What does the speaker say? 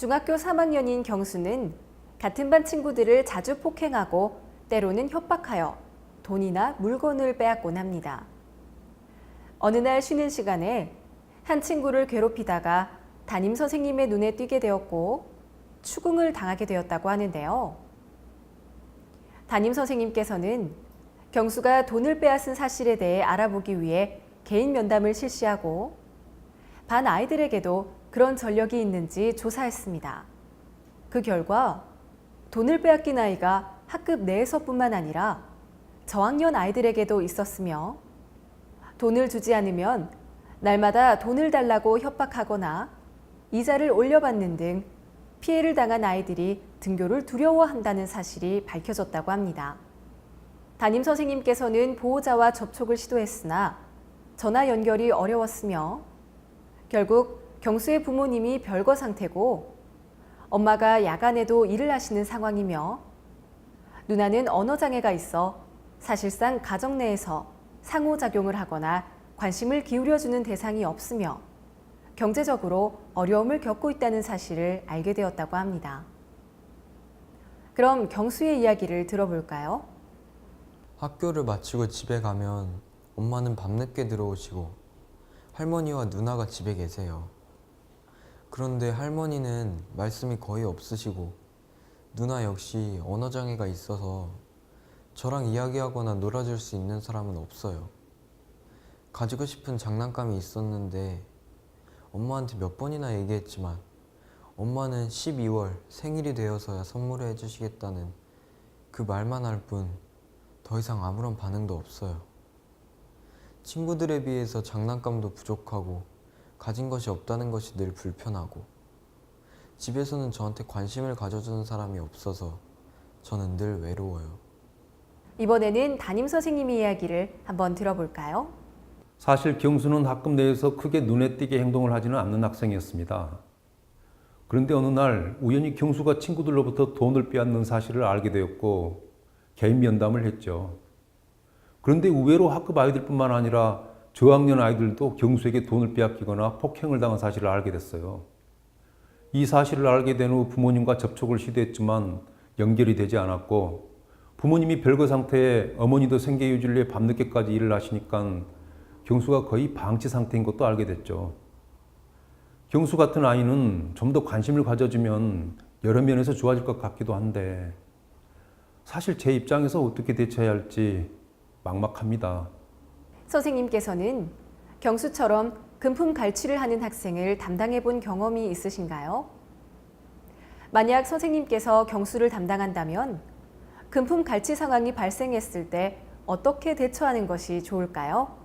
중학교 3학년인 경수는 같은 반 친구들을 자주 폭행하고 때로는 협박하여 돈이나 물건을 빼앗곤 합니다. 어느 날 쉬는 시간에 한 친구를 괴롭히다가 담임 선생님의 눈에 띄게 되었고 추궁을 당하게 되었다고 하는데요. 담임 선생님께서는 경수가 돈을 빼앗은 사실에 대해 알아보기 위해 개인 면담을 실시하고 반 아이들에게도 그런 전력이 있는지 조사했습니다. 그 결과 돈을 빼앗긴 아이가 학급 내에서뿐만 아니라 저학년 아이들에게도 있었으며 돈을 주지 않으면 날마다 돈을 달라고 협박하거나 이자를 올려받는 등 피해를 당한 아이들이 등교를 두려워한다는 사실이 밝혀졌다고 합니다. 담임 선생님께서는 보호자와 접촉을 시도했으나 전화 연결이 어려웠으며 결국 경수의 부모님이 별거 상태고 엄마가 야간에도 일을 하시는 상황이며 누나는 언어장애가 있어 사실상 가정 내에서 상호작용을 하거나 관심을 기울여주는 대상이 없으며 경제적으로 어려움을 겪고 있다는 사실을 알게 되었다고 합니다. 그럼 경수의 이야기를 들어볼까요? 학교를 마치고 집에 가면 엄마는 밤늦게 들어오시고 할머니와 누나가 집에 계세요. 그런데 할머니는 말씀이 거의 없으시고 누나 역시 언어장애가 있어서 저랑 이야기하거나 놀아줄 수 있는 사람은 없어요. 가지고 싶은 장난감이 있었는데 엄마한테 몇 번이나 얘기했지만 엄마는 12월 생일이 되어서야 선물을 해주시겠다는 그 말만 할 뿐 더 이상 아무런 반응도 없어요. 친구들에 비해서 장난감도 부족하고 가진 것이 없다는 것이 늘 불편하고 집에서는 저한테 관심을 가져주는 사람이 없어서 저는 늘 외로워요. 이번에는 담임 선생님의 이야기를 한번 들어볼까요? 사실 경수는 학급 내에서 크게 눈에 띄게 행동을 하지는 않는 학생이었습니다. 그런데 어느 날 우연히 경수가 친구들로부터 돈을 빼앗는 사실을 알게 되었고 개인 면담을 했죠. 그런데 의외로 학급 아이들뿐만 아니라 저학년 아이들도 경수에게 돈을 빼앗기거나 폭행을 당한 사실을 알게 됐어요. 이 사실을 알게 된 후 부모님과 접촉을 시도했지만 연결이 되지 않았고 부모님이 별거 상태에 어머니도 생계 유지를 위해 밤늦게까지 일을 하시니까 경수가 거의 방치 상태인 것도 알게 됐죠. 경수 같은 아이는 좀 더 관심을 가져주면 여러 면에서 좋아질 것 같기도 한데 사실 제 입장에서 어떻게 대처해야 할지 막막합니다. 선생님께서는 경수처럼 금품 갈취를 하는 학생을 담당해 본 경험이 있으신가요? 만약 선생님께서 경수를 담당한다면 금품 갈취 상황이 발생했을 때 어떻게 대처하는 것이 좋을까요?